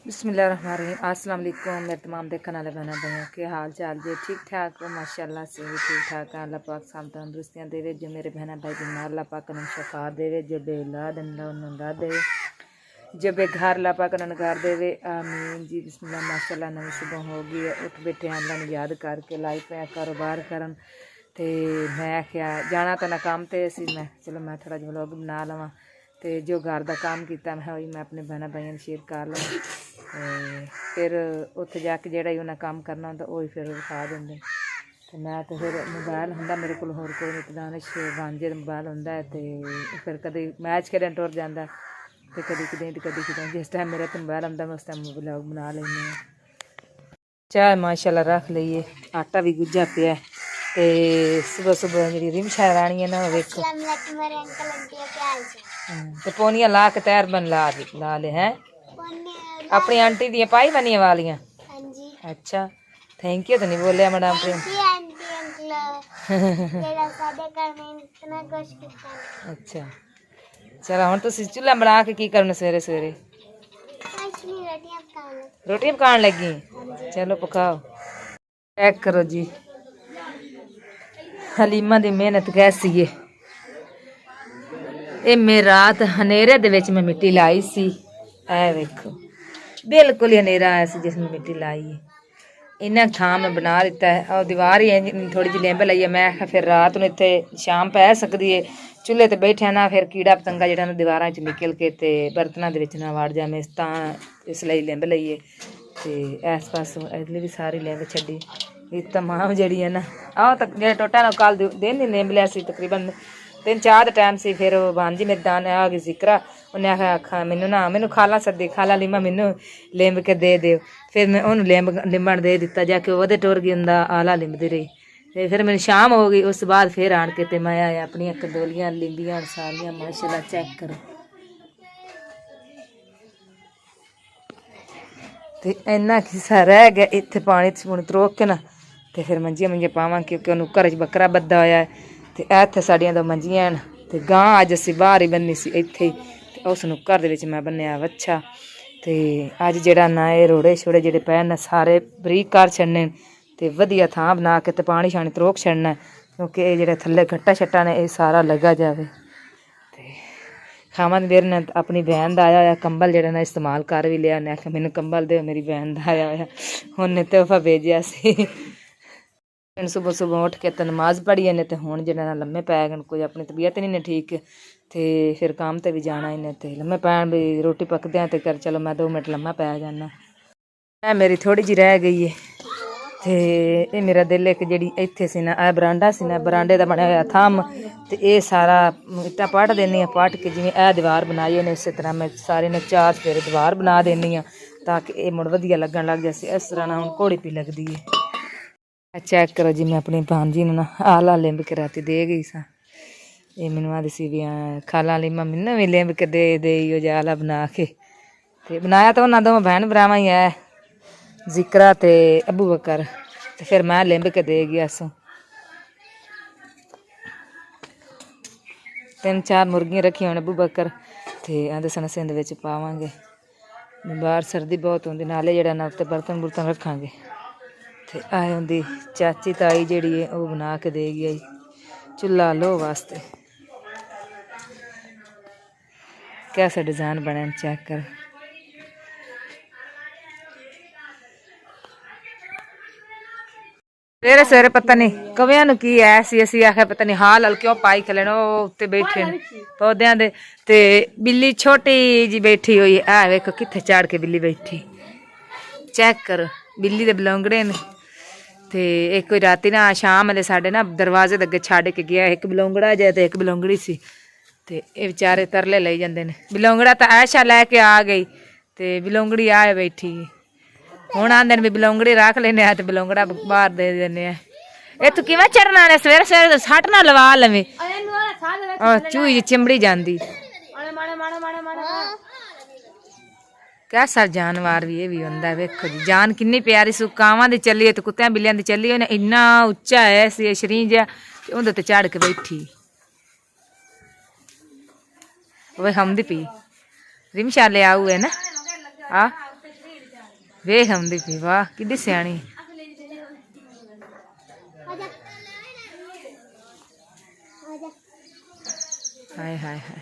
बिस्मिल्लाहिर्रहमानिर्रहीम। अस्सलाम वालेकुम मेरे तमाम देखने वाले बहना भाइयों के हाल चाल जे ठीक ठाक हो माशाअल्लाह से भी ठीक ठाक है। अल्लाह पाक सब तंदुरुस्तियाँ देवे। जो मेरे बहना भाई बीमार अल्लाह पाक उन्हें शफा देवे। जो बेऔलाद अल्लाह देवे। जो बेघर अल्लाह पाक उन्हें घर देवे आमीन जी। बिस्मिल्लाह माशाअल्लाह नवी सुबह हो गई है। उठ बैठे अल्लाह ने याद करके लाई पे कारोबार करन ते मैं क्या जाना तो ना काम ते सी मैं चलो मैं थोड़ा जिहा व्लॉग बना लवां ते जो घर का काम किया मैं वही मैं अपने बहना भाइयों शेयर कर लवां। फिर उत्थे जाके जेड़ा उन्हें काम करना होंदा वही फिर विखा देंगे। तो मैं तो फिर मोबाइल होंदा मेरे को होर कोई नहीं दानिश वांझे मोबाइल होंदा है। तो फिर कभी मैच खेलन टुर जाता तो कभी कितें जिस टाइम मेरा मोबाइल आंदा मैं उस टाइम व्लॉग बना लेनी हूँ। चाय माशाल्लाह रख लीए आटा भी गुज्जा पिया ते सुबह सुबह जी रिमशा राणी है ना वेखो ते पोनियां ला के तैर बन ला ले हैं अपनी आंटी दी पाई बनिया वालियां। अच्छा थैंक यू तो नहीं बोलिया मैडम प्रेम। अच्छा चलो हम तुम चूल्हा बना के की करना सवेरे सवेरे रोटियां पकान लगी। चलो पकाओ चेक करो जी हलीमा दी मेहनत कैसी है। ये मैं रात हनेरे दे विच मैं मिट्टी लाई सी ऐ वेखो बिल्कुल ही हनेरा आया सी जिसमें मिट्टी लाई है। इन्ना थां मैं बना दिता है और दीवार ही थोड़ी जी लेंब लाई है। मैं आखिया फिर रात में इतने शाम पै सकती है चूल्हे ते बैठे ना फिर कीड़ा पतंगा जो दीवार च निकल के ते बर्तनों के ना वड़ जाए तां इसलिए लेंब लईए। तो इस पासों अगली भी सारी लेंब छड़ी तमाम जड़ी है ना आओ तक जो टोटा ना कल दिन नहीं लेंब लिया तकरीबन 3-4 टाइम से। फिर भांजी मेरी दान आ गई जिक्रा उन्हें आखा मैनू ना मैनू खाला सदी खाला लिमा मैनू लिंब के दे दो। फिर मैं उन्होंने लिंबन दे दिता जाके वो टुर गई उनका आला लिंबदी रही। तो फिर मैंने शाम हो गई उस बाद फिर आन के मैं आया अपनी कंदोलियां लिंबियां सारियां माशाल्लाह चेक करो। तो इन्ना किस्सा रह गया इत्थे पानी पूनी त्रोक के ना तो फिर मंजियां पावां क्योंकि उन्होंने घर च बकरा बद्धा होया है। तो इत्थे साड़ियां दो मंजियां न ते गां अज असीं बाहर ही बन्नी सी इत्थे ही ते उसनूं घर दे विच मैं बन्निया वच्छा। ते अज जेड़ा ना एह् रोड़े छोड़े जेह्ड़े पै न सारे बरीक कर छड्डने ते वधिया थां बना के ते पानी शानी त्रोक छड्डना क्योंकि एह् जेह्ड़े थल्ले गट्टा शट्टा ने एह् सारा लग्गा जावे। ते खामन मेरे ने अपनी बहन दा आया होया कंबल जेह्ड़ा ना इस्तेमाल कर भी लिया। उन्हें आखेआ मैनू कंबल दे मेरी बहन दा आया होया उन्हें तोहफा भेजिया सी। सुबह सुबह उठ के तो नमाज पढ़ी ने तो हुण जेह्ड़ा लम्मे पै गए कोई अपनी तबीयत नहीं ठीक तो फिर काम ते भी जाना इन्हें तो लम्मे पैन भी रोटी पकद्या तो कर चलो मैं 2 मिनट लम्मा पै जाना। मेरी थोड़ी जी रह गई है तो ये मेरा दिल एक जी इत्थे सी ना ए बरांडा सी ना बरांडे का बनया होया थम तो ये सारा इट्टा पट देनी पट के जिवें ए दीवार बनाई है इस तरह मैं सारे ने 4 फेरे दीवार बना देनी ताकि ये मुड़ वधिया लगन लग जाए। इस तरह ना हुण घोड़ी पी लगती है। चेक करो जी मैं अपनी भांजी ने ना आला लिंब के राती दे गई सा। ये मैनू आदि सी भी खाला लिमा मैनू भी लिंब के दे जो आला बना के ते बनाया तो उन्होंने 2 बहन भरावां ही है जिक्रा ते अबू बकर ते फिर मैं लिंब के दे गया सो। 3-4 मुर्गियां रखी हुण अबू बकर ते आंदे सन सिंध विच पावांगे बाहर सर्दी बहुत होंदी नाले जेड़ा ना उत्ते बर्तन बुर्तन रखांगे। ते आए उनकी चाची ताई जी है वह बना के दे गई चूल्हा लो वास्ते। कैसा डिजाइन बने चेक कर। सवेरे सवेरे पता नहीं कविया नूं की है सी असीं आखिया पता नहीं हाल हल क्यों पाई खले उत्ते बैठे पौद्यां दे ते बिल्ली छोटी जी बैठी हुई है वेखो कित्थे चढ़ के बिल्ली बैठी चेक कर बिल्ली दे बलौंगड़े ने। तो एक कोई राती ना शाम वाले साढ़े ना दरवाजे दे अगे छड्ड के गया एक बलौंगड़ा जे तो एक बलौंगड़ी सी ते ये बेचारे तरले लई जांदे ने। बलौंगड़ा तो ऐशा लैके आ गई तो बलौंगड़ी आए बैठी हुण आंदे ने भी बलौंगड़ी रख लेने तो बलौंगड़ा बाहर दे देने ए तू किवें चढ़ना ने सवेरे सवेरे सट ना लवा लवें चूई चिंबड़ी जांदी। कैसा जानवर भी ये भी होंदा वेखो जी जान किन्नी प्यारी सु कावां दी चली है तो कुत्तियां बिल्लियां दी चली है इन्ना उच्चा है सी शरीं जिहा उंदे ते चढ़ के बैठी वे हमदी पी रिमशा ले आऊ है ना आ ਵੇਖ ਆਉਂਦੀ ਪਈ ਵਾਹ ਕਿੱਡੀ ਸਿਆਣੀ ਹਾਏ ਹਾਏ ਹਾਏ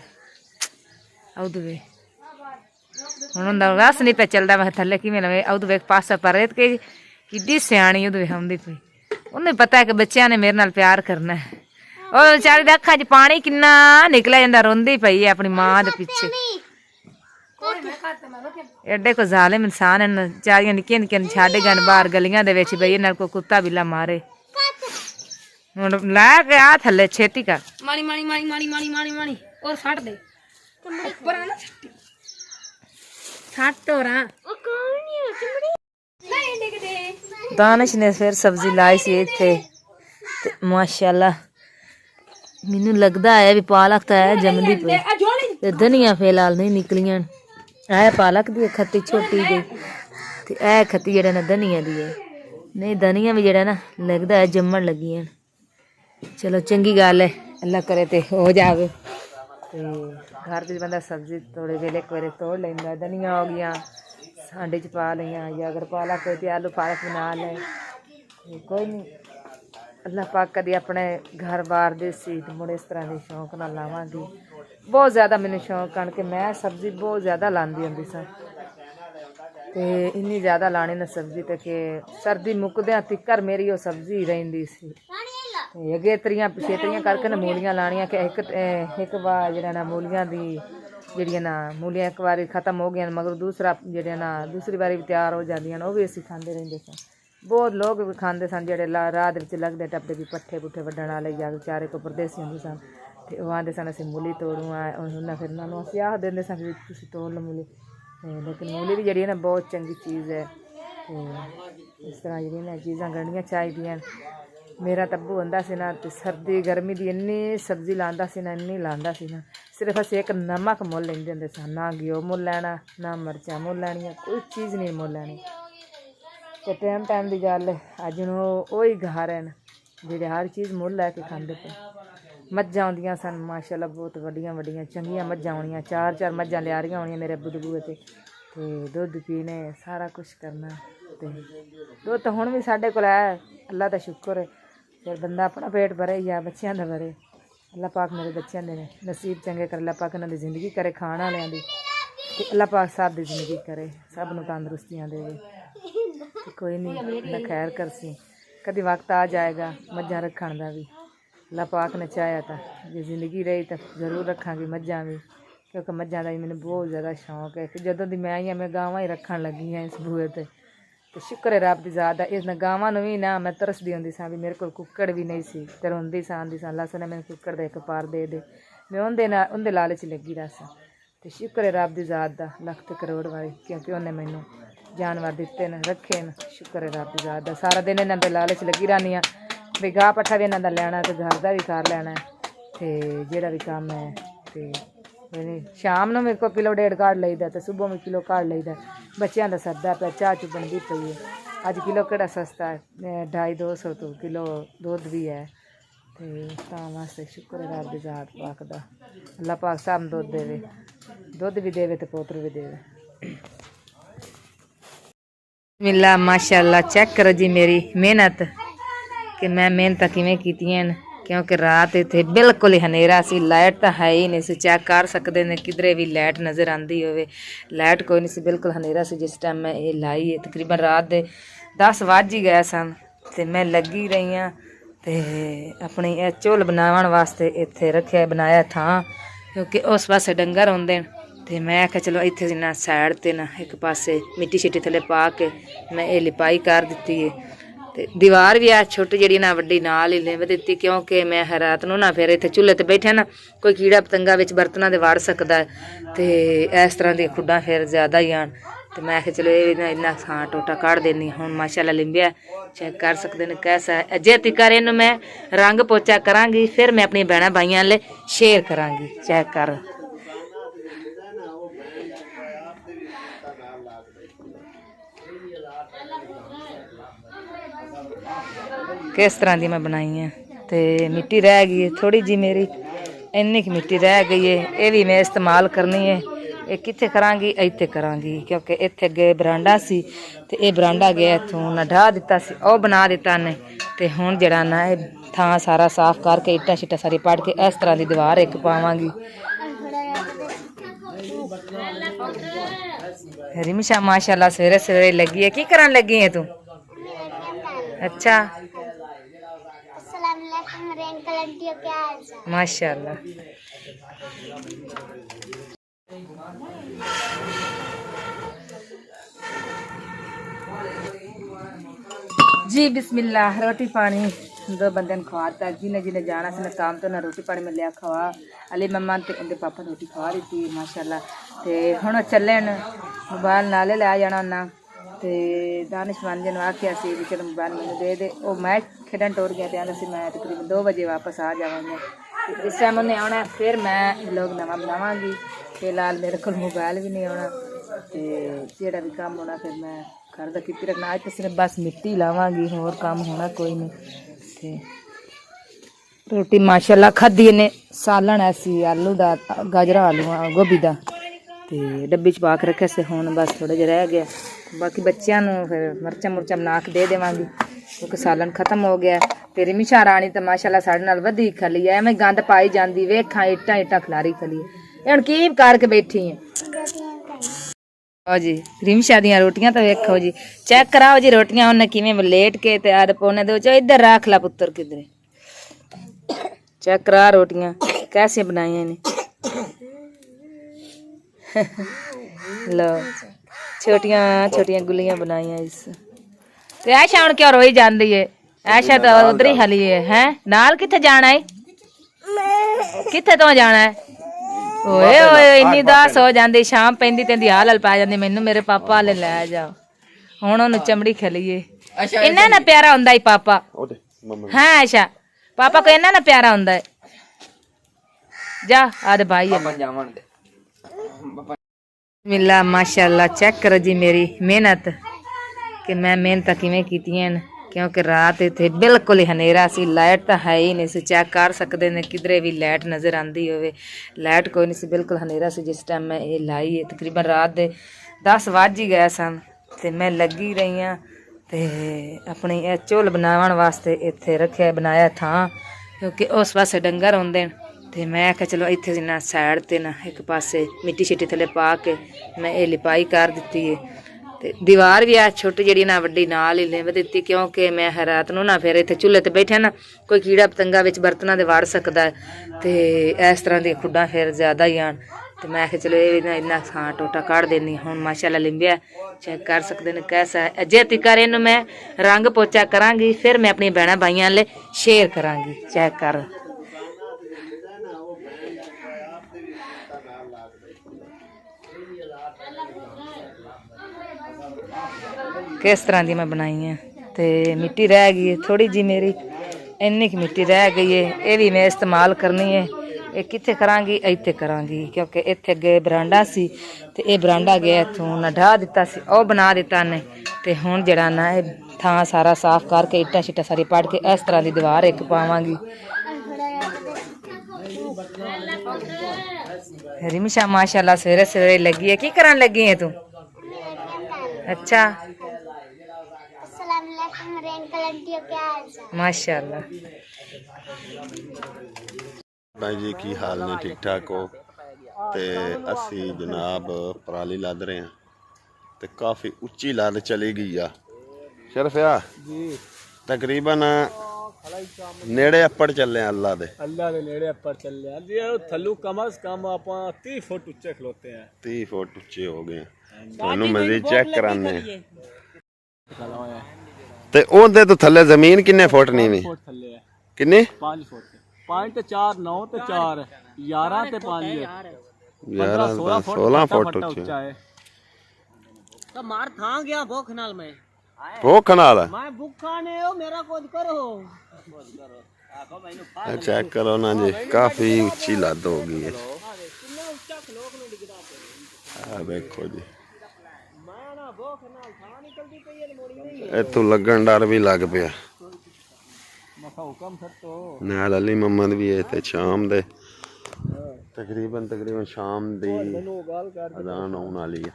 ਆਉਦ ਵੇ ਹੁਣ ਉਹਦਾ ਰਸ ਨਹੀਂ ਪਿਆ ਚੱਲਦਾ ਮੈਂ ਥੱਲੇ ਕਿਵੇਂ ਲਵੇ ਆਉਦ ਵੇਖ ਪਾਸਾ ਪਰੇ ਕਿ ਕਿੱਡੀ ਸਿਆਣੀ ਉਹਦੇ ਵੇਖ ਆਉਂਦੀ ਪਈ ਉਹਨੂੰ ਪਤਾ ਹੈ ਕਿ ਬੱਚਿਆਂ ਨੇ ਮੇਰੇ ਨਾਲ ਪਿਆਰ ਕਰਨਾ ਹੈ ਉਹ ਵਿਚਾਰੀ ਦੇ ਅੱਖਾਂ 'ਚ ਪਾਣੀ ਕਿੰਨਾ ਨਿਕਲਿਆ ਜਾਂਦਾ ਰੋਂਦੀ ਪਈ ਹੈ ਆਪਣੀ ਮਾਂ ਦੇ ਪਿੱਛੇ एडे को जालिम इंसान है चारियां निक्कियां निक्कियां छड़ गए बाहर गलियां दे विच बई इन्हां को कुत्ता बिल्ला मारे हुण ला के आ थल्ले छेती कर मारी मारी मारी मारी मारी मारी मारी और छड़ दे ऊपर ना छट्टी छट और ओ कौन नहीं चमड़ी नहीं देख दे दानिश ने फिर सब्जी लाई सी इत्थे ते माशाल्लाह मैनू लगदा है भी पालक तो है जमदी पई ते धनिया फिलहाल नहीं निकलियां ऐ पालक दी खत्ती छोटी गई ते ऐ खत्ती जेड़ा ना धनिया दी है नहीं धनिया भी जेड़ा ना लगदा है जम्मण लगी है चलो चंगी गल है अल्लाह करे ते हो जावे ते घर च बंदा सब्जी थोड़े वेले एक बारी तोड़ लैंदा धनिया हो गई सांडे च पा लियां या अगर पालक होए ते आलू पालक बना ले कोई नहीं अल्लाह पाक कदी अपने घर बार देसी मुड़े इस तरह के शौक नाल लावांगी बहुत ज़्यादा मैंने शौक कण के मैं सब्जी बहुत ज़्यादा लांदी होंदी सा ते इन्नी ज़्यादा लानी ना सब्जी ते कि सर्दी मुकदियां तिक्कर मेरी वो सब्जी रहिंदी सी ते अगे तरियां पिछेतरियां करके ना मूलियां लानियां कि एक बार जेड़ा ना मूलियां दी जेड़ियां ना मूलियां एक बार खत्म हो गई मगर दूसरा जेड़ा ना दूसरी बारी भी तैयार हो जांदियां वो भी असीं खांदे रहिंदे सन बहुत लोग भी खांदे सन जेड़े राह दे विच लगदे टपदे भी पट्ठे पुट्ठे वड्डण वाले या बेचारे को परदेसी हुंदे सन ते ओह आंदे सन असीं मूली तोड़ू उन्हां फिर उन्हां नूं असीं आख दिंदे सन कि तुसीं तोड़ लो मूली लेकिन मूली भी जेह्ड़ी है ना बहुत चंगी चीज़ है ते इस तरह जेह्ड़ियां ना चीज़ां गढ़नियां चाहिदियां मेरा तब्बू हुंदा सी ना ते सर्दी गर्मी दी इन्नी सब्जी लांदा सी ना इन्नी लांदा सी ना सिर्फ असीं एक नमक मुੱਲ लैंदे हुंदे सन ना घिओ मुੱਲ लैना ना मर्चां मुੱਲ लैनियां कोई चीज़ नहीं मुੱਲ लैनी ते टाइम टाइम की गल अज हूँ वही घर हैं जेह्ड़े हर चीज़ मुੱਲ लैके खांदे पे मज्जां आउंदियां सन माशाअल्लाह बहुत वड्डियां वड्डियां चंगियां मज्जां होनियां चार चार मज्जां लियारियां होनियां मेरे अब्बू दे बूहे ते दुद्ध पीने सारा कुछ करना ते दुद्ध तो हुण भी साढ़े कोल है अल्लाह दा शुक्र है फिर बंदा अपना पेट भरे या बच्चियां दा भरे अल्लाह पाक मेरे बच्चियां दे नसीब चंगे करे अल्लाह पाक इन्हां दी जिंदगी करे खाण वालियां दी ते अल्लाह पाक सब दी जिंदगी करे सब नूं तंदरुस्तियां देवे ते कोई नहीं अल्लाह खैर करसी कभी वक्त आ जाएगा मज्जां रखण दा भी अल्लाह पाक ने चाहया था जे जिंदगी रही तो जरूर रखांगी मज्जां भी क्योंकि मज्जां दा मैंने बहुत ज़्यादा शौक है कि जदों दी मैं आई मैं गावां ही रखण लगी हाँ इस बूहे ते शुक्र है रब दी ज़ात दा इस गावां नूं भी ना मैं तरसदी हुंदी सां भी मेरे कोल कुक्कड़ भी नहीं सी ते रोंदी सां आंदी सां अल्लाह ने मैंने कुक्कड़ दा एक पार दे दे मैं उंदे लालच लगी रहा सां ते शुक्र है रब दी ज़ात दा लख ते करोड़ वाली क्योंकि उन्हें मैनू जानवर दिते न रखे न शुक्र है रब दी ज़ात दा सारा दिन इन्हां दे लालच लगी रहनी हाँ भी गाह पट्ठा भी इन्हां दा लैना ते घर दा भी कर लैना ते जेह्ड़ा भी कम्म है ते शाम नूं मेरे को किलो डेढ़ काड़ लईदा ते सुबह में किलो काड़ लईदा बच्चों का सरदा पे चाह चू बनती पई है अज किलो केड़ा सस्ता है 250-200 तो किलो दुध भी है ते तां वास्ते शुक्र है रब दी ज़ात पाक दा अल्लाह पाक सब दुध भी देवे ते पोतर भी देवे बिस्मिल्लाह माशाअल्लाह चेक करो जी मेरी मेहनत कि मैं मेहनत किवें कीतियां न क्योंकि रात इत्थे बिल्कुल ही हनेरा सी लाइट तो है ही नहीं सी चेक कर सकते ने किधरे भी लाइट नज़र आती होवे लाइट कोई नहीं सी बिल्कुल हनेरा सी जिस टाइम मैं ये लाई है तकरीबन रात दे 10 वज ही गए सन ते मैं लगी रही हाँ ते अपनी झोल बनावन वास्ते इत्थे रखे बनाया था क्योंकि उस पासे डंगर होंदे न ते मैं आख्या चलो इत्थे ना साइड ते ना एक पासे मिट्टी शिट्टी थले पा के मैं ये लिपाई कर दी है ते दीवार भी है छोटी जी ना वड्डी नाल ही लेव दी क्योंकि मैं रात नूं ना फिर इत्थे चूल्हे ते बैठे ना कोई कीड़ा पतंगा विच बर्तनां दे वड़ सकदा है ते इस तरह दी खुड्डां फिर ज़्यादा ही आन ते मैं आख्या चलो ये इन्ना खां टोटा काढ़ देनी हुण माशाअल्लाह लिंबिया चेक कर सकते हैं कैसा है जे तिकर इनू मैं रंग पोचा करांगी फिर मैं अपनी भैणां भाइयां ले शेयर करांगी चेक कर किस तरह की मैं बनाई है तो मिट्टी रह गई है थोड़ी जी मेरी इन्नी की मिट्टी रह गई है ये भी मैं इस्तेमाल करनी है ਇਹ ਕਿੱਥੇ ਕਰਾਂਗੀ, ਇੱਥੇ ਕਰਾਂਗੀ ਕਿਉਂਕਿ ਇੱਥੇ ਅੱਗੇ ਬਰਾਂਡਾ ਸੀ ਤੇ ਇਹ ਬਰਾਂਡਾ ਗਿਆ ਇੱਥੋਂ ਨਾ ਢਾਹ ਦਿੱਤਾ ਸੀ, ਉਹ ਬਣਾ ਦਿੱਤਾ ਨੇ। ਤੇ ਹੁਣ ਜਿਹੜਾ ਨਾ ਇਹ ਥਾਂ ਸਾਰਾ ਸਾਫ਼ ਕਰਕੇ ਇੱਟਾਂ ਸ਼ਿੱਟਾਂ ਸਾਰੀ ਪੱਟ ਕੇ ਇਸ ਤਰ੍ਹਾਂ ਦੀ ਦੀਵਾਰ ਇੱਕ ਪਾਵਾਂਗੀ। ਰਿਮਸ਼ਾ ਮਾਸ਼ਾਅੱਲਾ ਸਵੇਰੇ ਸਵੇਰੇ ਲੱਗੀ ਹੈ। ਕੀ ਕਰਨ ਲੱਗੀ ਹੈ ਤੂੰ? अच्छा माशाअल्लाह। जी बिस्मिल्लाह। रोटी पानी दो बंदे खवाता, जिन्हें जिन्हें जाना से काम तो ना रोटी पानी में लिया खवा। अली मम्मा ते उनके पापा रोटी खवा दी थी माशाअल्लाह। ते हुण चले न मोबाइल नाले लै जाना ना। ਤੇ ਦਾਨਿਸ਼ਮੰਦ ਜੀ ਨੂੰ ਆਖਿਆ ਸੀ ਵੀ ਚਲੋ ਮੋਬਾਈਲ ਮੈਨੂੰ ਦੇ ਦੇ। ਉਹ ਮੈਚ ਖੇਡਣ ਟੁਰ ਗਿਆ ਤੇ ਆਂਦਾ ਸੀ ਮੈਂ ਤਕਰੀਬਨ 2 ਵਜੇ ਵਾਪਸ ਆ ਜਾਵਾਂਗਾ। ਤੇ ਇਸ ਟਾਈਮ ਉਹਨੇ ਆਉਣਾ, ਫਿਰ ਮੈਂ ਵਲੋਗ ਨਵਾਂ ਬਣਾਵਾਂਗੀ। ਫਿਲਹਾਲ ਮੇਰੇ ਕੋਲ ਮੋਬਾਈਲ ਵੀ ਨਹੀਂ ਆਉਣਾ ਤੇ ਜਿਹੜਾ ਵੀ ਕੰਮ ਹੋਣਾ ਫਿਰ ਮੈਂ ਘਰ ਦਾ ਕੀਤੀ ਰੱਖਣਾ। ਅੱਜ ਤਾਂ ਸਿਰਫ ਬਸ ਮਿੱਟੀ ਲਾਵਾਂਗੀ, ਹੋਰ ਕੰਮ ਹੋਣਾ ਕੋਈ ਨਹੀਂ। ਤੇ ਰੋਟੀ ਮਾਸ਼ਾਅੱਲਾ ਖਾਧੀ ਇਹਨੇ। ਸਾਲਣ ਐਸੀ ਆਲੂ ਦਾ, ਗਾਜਰਾਂ ਆਲੂ ਗੋਭੀ ਦਾ ਤੇ ਡੱਬੀ 'ਚ ਪਾ ਕੇ ਰੱਖਿਆ ਸੀ। ਹੁਣ ਬਸ ਥੋੜ੍ਹਾ ਜਿਹਾ ਰਹਿ ਗਿਆ। ਬਾਕੀ ਬੱਚਿਆਂ ਨੂੰ ਫਿਰ ਮਿਰਚਾਂ ਮੁਰਚਾਂ ਬਣਾ ਕੇ ਦੇ ਦੇਵਾਂਗੀ ਕਿਉਂਕਿ ਸਾਲਣ ਖਤਮ ਹੋ ਗਿਆ। ਤੇ ਰਿਮਸ਼ਾ ਰਾਣੀ ਤਾਂ ਮਾਸ਼ਾਅੱਲਾ ਸਾਡੇ ਨਾਲ ਵਧੀ ਖਲੀ ਐ, ਐਵੇਂ ਗੰਦ ਪਾਈ ਜਾਂਦੀ। ਵੇਖਾਂ ਇੱਟਾਂ ਇੱਟਾਂ ਖਿਲਾਰੀ ਖਲੀ। ਇਹ ਹੁਣ ਕੀ ਕਰਕੇ ਬੈਠੀ ਹੈ? ਆਓ ਜੀ ਰਿਮਸ਼ਾ ਦੀਆਂ ਰੋਟੀਆਂ ਤਾਂ ਵੇਖੋ ਜੀ, ਚੈੱਕ ਕਰਾਓ ਜੀ ਰੋਟੀਆਂ ਉਹਨੇ ਕਿਵੇਂ ਲੇਟ ਕੇ ਤੇ ਆਦ ਪੌਣੇ ਦੇ ਵਿੱਚ ਇੱਧਰ ਰੱਖ ਲਾ ਪੁੱਤਰ ਕਿਧਰੇ। ਚੈੱਕ ਕਰਾ ਰੋਟੀਆਂ ਕੈਸੇ ਬਣਾਈਆਂ ਨੇ। लो छोटिया छोटिया गुलियां बनाई इस। ते ऐशा हुण क्यों रोई जांदी है? ऐशा तो उधर ही हली है नाल किथे जाना है? किथे तो जाना है? ओए ओए इन्नी दास हो जांदी, शाम पैंदी तेंदी हाल हल पा जांदी मैनू मेरे पापा वाले लै जाओ। हुण ओनू चमड़ी खलीए इन्ना ना प्यारा हुंदा है पापा। हाँ ऐशा पापा को इन्ना ना प्यारा हुंदा है। जा आदे भाई मिला माशाअल्लाह। चेक करो जी मेरी मेहनत कि मैं मेहनत किवें कीतियां न क्योंकि रात इत्थे बिल्कुल ही हनेरा सी, लाइट तो है ही नहीं सी। चेक कर सकते ने किधरे भी लाइट नज़र आती होवे, लाइट कोई नहीं सी, बिल्कुल हनेरा सी जिस टाइम मैं ये लाई है। तकरीबन रात दे 10 वज ही गए सन ते मैं लगी रही हाँ ते अपनी चुल बनावन वास्ते इत्थे रखे बनाया था क्योंकि उस पासे डंगर होंदे न। ਤੇ ਮੈਂ ਆਖਿਆ ਚਲੋ ਇੱਥੇ ਨਾ ਸਾਈਡ 'ਤੇ ਨਾ ਇੱਕ ਪਾਸੇ ਮਿੱਟੀ ਸ਼ਿੱਟੀ ਥੱਲੇ ਪਾ ਕੇ ਮੈਂ ਇਹ ਲਿਪਾਈ ਕਰ ਦਿੱਤੀ ਹੈ। ਤੇ ਦੀਵਾਰ ਵੀ ਆ ਛੋਟੀ ਜਿਹੜੀ ਨਾ ਵੱਡੀ ਨਾਲ ਹੀ ਲਿਪ ਦਿੱਤੀ ਕਿਉਂਕਿ ਮੈਂ ਰਾਤ ਨੂੰ ਨਾ ਫਿਰ ਇੱਥੇ ਚੁੱਲ੍ਹੇ 'ਤੇ ਬੈਠਿਆ ਨਾ ਕੋਈ ਕੀੜਾ ਪਤੰਗਾ ਵਿੱਚ ਬਰਤਨਾਂ ਦੇ ਵੜ ਸਕਦਾ ਹੈ ਤੇ ਇਸ ਤਰ੍ਹਾਂ ਦੀਆਂ ਖੁੱਡਾਂ ਫਿਰ ਜ਼ਿਆਦਾ ਹੀ ਆਣ। ਤੇ ਮੈਂ ਆਖਿਆ ਚਲੋ ਇਹ ਵੀ ਨਾ ਇੰਨਾ ਥਾਂ ਟੋਟਾ ਕੱਢ ਦੇਣੀ। ਹੁਣ ਮਾਸ਼ਾਅੱਲਾ ਲਿੰਬਿਆ, ਚੈੱਕ ਕਰ ਸਕਦੇ ਨੇ ਕੈਸਾ ਹੈ। ਅਜੇ ਤਿਕਰ ਇਹਨੂੰ ਮੈਂ ਰੰਗ ਪੋਚਾ ਕਰਾਂਗੀ, ਫਿਰ ਮੈਂ ਆਪਣੀਆਂ ਭੈਣਾਂ ਭਾਈਆਂ ਲਈ ਸ਼ੇਅਰ ਕਰਾਂਗੀ। ਚੈੱਕ ਕਰ किस तरह की मैं बनाई है। तो मिट्टी रह गई है थोड़ी जी मेरी, इन्नी की मिट्टी रह गई है, ये भी मैं इस्तेमाल करनी है। ये कित्थे करांगी, इत्थे करांगी क्योंकि इत्थे अगे बरांडा सी ते ये बरांडा गया इत्थों ना ढाह दिता सी, वो बना दिता ने। ते हुण जिहड़ा ना थां सारा साफ करके इट्टां शिट्टां सारी पट के इस तरह की दीवार एक पावांगी। रिमशा माशाअल्लाह सवेरे सवेरे लगी है। की करन लगी है तू? अच्छा माशाअल्लाह। भाई जी की हाल ने? ठीक ठाक हो? ते असी जनाब पराली लद रहे हैं ते काफ़ी उच्ची लद चली गई आ शरफिया जी। तकरीबन नेड़े अप्पड़ चले अल्लाह दे नेड़े अप्पड़ चले जी। थल्लू कम अज कम आप 30 फुट उच्चे खलोते हैं। 30 फुट उच्चे हो गए। ਤੁਹਾਨੂੰ ਮਜ਼ੀਦ ਚੈੱਕ ਕਰਾਨੇ ਤੇ ਉਹਦੇ ਤੋਂ ਥੱਲੇ ਜ਼ਮੀਨ ਕਿੰਨੇ ਫੁੱਟ ਨੀਵੀਂ? ਕਿੰਨੇ? 5 ਫੁੱਟ। 5 ਤੇ 4 9 ਤੇ 4 11 ਤੇ 5 11 16 ਫੁੱਟ ਉੱਚਾ ਹੈ। ਤਾਂ ਮਾਰ ਥਾਂ ਗਿਆ ਭੁੱਖ ਨਾਲ ਮੈਂ ਭੁੱਖਾ ਨੇ ਉਹ ਮੇਰਾ ਕੁਝ ਕਰੋ ਆਖੋ ਮੈਨੂੰ ਚੈੱਕ ਕਰੋ ਨਾ ਜੀ। ਕਾਫੀ ਉੱਚੀ ਲੱਦ ਹੋ ਗਈ ਹੈ। ਕਿੰਨਾ ਉੱਚਾ ਖਲੋਕ ਨੂੰ ਡਿੱਗਦਾ ਪਿਆ ਆ ਦੇਖੋ ਜੀ। इतों लगन डर भी लग पिया नाल अली मोहम्मद भी है ते शाम दे ਤਕਰੀਬਨ ਸ਼ਾਮ ਦੀ ਅਜ਼ਾਨ ਆਉਣ ਵਾਲੀ ਹੈ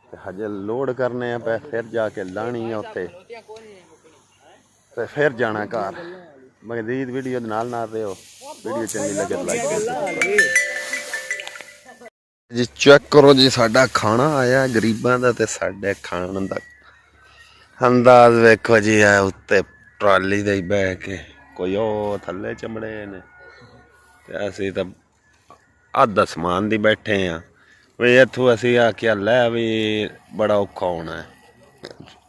ਤੇ ਹਜੇ ਲੋਡ ਕਰਨੇ ਆ ਪੈ ਫਿਰ ਜਾ ਕੇ ਲਾਣੀ ਆ ਉੱਥੇ ਤੇ ਫਿਰ ਜਾਣਾ ਘਰ। ਮਜ਼ੀਦ ਵੀਡੀਓ ਦੇ ਨਾਲ ਰਹੋ, ਵੀਡੀਓ ਚੰਗੀ ਲੱਗੇ ਲਾਈਕ ਜੀ। ਚੈੱਕ ਕਰੋ ਜੀ, ਸਾਡਾ ਖਾਣਾ ਆਇਆ ਗਰੀਬਾਂ ਦਾ ਤੇ ਸਾਡੇ ਖਾਣ ਦਾ ਅੰਦਾਜ਼ ਵੇਖੋ ਜੀ। ਆ ਉੱਤੇ ਟਰਾਲੀ ਦੇ ਬਹਿ ਕੇ ਕੋਈ ਉਹ ਥੱਲੇ ਚਮੜੇ ਨੇ ਤੇ ਅਸੀਂ ਤਾਂ ਅੱਧਾ ਸਮਾਨ ਦੀ ਬੈਠੇ ਆ ਵੀ ਇੱਥੋਂ ਅਸੀਂ ਆਖਿਆ ਲੈ ਵੀ ਬੜਾ ਔਖਾ ਹੋਣਾ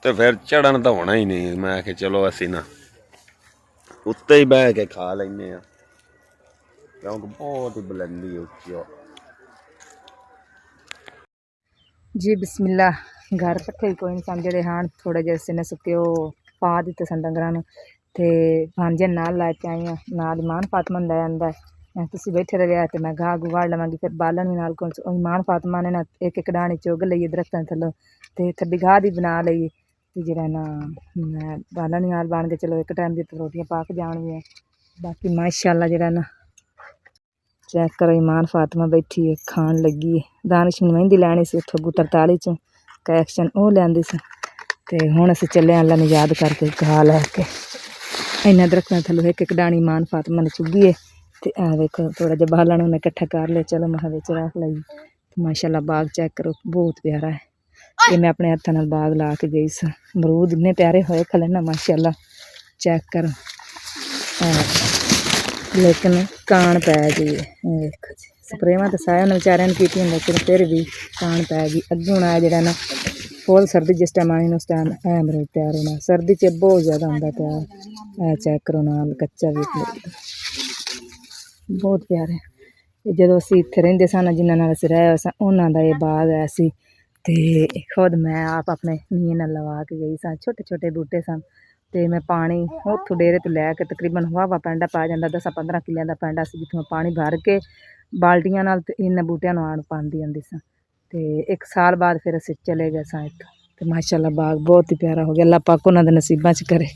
ਤੇ ਫਿਰ ਚੜਨ ਤਾਂ ਹੋਣਾ ਹੀ ਨਹੀਂ। ਮੈਂ ਕਿ ਚਲੋ ਅਸੀਂ ਨਾ ਉੱਤੇ ਹੀ ਬਹਿ ਕੇ ਖਾ ਲੈਂਦੇ ਆ ਕਿਉਂਕਿ ਬਹੁਤ ਹੀ ਬੁਲੰਦੀ ਉੱਚੀ ਆ ਜੀ। ਬਿਸਮਿल्ला। घर पट्ठे कोई नहीं सन जेह्ड़े हान थोड़े जे सिने सुक्के ओह् पा दित्ते सन डंगरां नूं ते भांजे नाल लै के आई आं। नाल ईमान फातमा लै आंदा है। तुसीं बैठे रहे ते मैं घाह घू वाड़ लवांगी फिर बालन भी नाल ईमान फातमा ने ना एक एक डाणी चुग लईए दरख्तां थल्लों ते थल्ली घाह दी बना लईए ते जेह्ड़ा ना मैं बालन भी नाल बन के चलो एक टाइम दी रोटियां पा के जानियां। बाकी माशाअल्लाह जेह्ड़ा ना चेक करो ईमान फातमा बैठी है खान लगी है। दानिश ने मेहंदी लैनी सी उत्थों 43 चों कैक्शन वो लियांदी सी ते हुण असीं चले अल्लाह ने याद करके घाह लैके इन्हां दरख्तां थल्लों एक एक डाणी ईमान फातमा ने चुगी है ते आ देखो थोड़ा जिहा बालन उन्हें इकट्ठा कर लिया। चलो मैं विच रख लई। माशाअल्लाह बाग चेक करो बहुत प्यारा है। ये मैं अपने हत्थां नाल बाग ला के गई सी। अमरूद इन्ने प्यारे होए खले ना माशाअल्लाह चेक करो लेकिन कान पै गई है। देखो जी स्प्रेवां तो सारियां बेचारियां ने कीतियां लेकिन फिर भी कान पै गई। अग्गों हूण आया जेह्ड़ा ना फुल सर्दी जिस टाइम आनी उस टाइम अमरूद तैयार होना। सर्दी च बहुत ज़्यादा होंदा तैयार। चेक करो नाल कच्चा भी बहुत प्यारे। ਜਦੋਂ ਅਸੀਂ ਇੱਥੇ ਰਹਿੰਦੇ ਸਨ ਜਿਨ੍ਹਾਂ ਨਾਲ ਅਸੀਂ ਰਹੇ ਸਾਂ ਉਹਨਾਂ ਦਾ ਇਹ ਬਾਗ ਹੈ ਸੀ ਤੇ ਖੁਦ ਮੈਂ ਆਪ ਆਪਣੇ ਨੀਂਹ ਨਾਲ ਲਵਾ ਕੇ ਗਈ ਸਾਂ। ਛੋਟੇ ਛੋਟੇ ਬੂਟੇ ਸਨ ਤੇ ਮੈਂ ਪਾਣੀ ਉੱਥੋਂ ਡੇਰੇ ਤੋਂ ਲੈ ਕੇ ਤਕਰੀਬਨ ਵਾਹਵਾ ਪੈਂਡਾ ਪਾ ਜਾਂਦਾ 10-15 ਕਿੱਲਿਆਂ ਦਾ ਪੈਂਡਾ ਸੀ ਜਿੱਥੋਂ ਮੈਂ ਪਾਣੀ ਭਰ ਕੇ ਬਾਲਟੀਆਂ ਨਾਲ ਤੇ ਇਹਨਾਂ ਬੂਟਿਆਂ ਨੂੰ ਆਣ ਪਾਉਂਦੀ ਜਾਂਦੀ ਸਾਂ ਤੇ 1 ਸਾਲ ਬਾਅਦ ਫਿਰ ਅਸੀਂ ਚਲੇ ਗਏ ਸਾਂ ਇੱਥੋਂ ਤੇ ਮਾਸ਼ਾਅੱਲਾ ਬਾਗ ਬਹੁਤ ਹੀ ਪਿਆਰਾ ਹੋ ਗਿਆ। ਅੱਲਾ ਪਾਕ ਉਹਨਾਂ ਦੇ ਨਸੀਬਾਂ 'ਚ ਕਰੇ।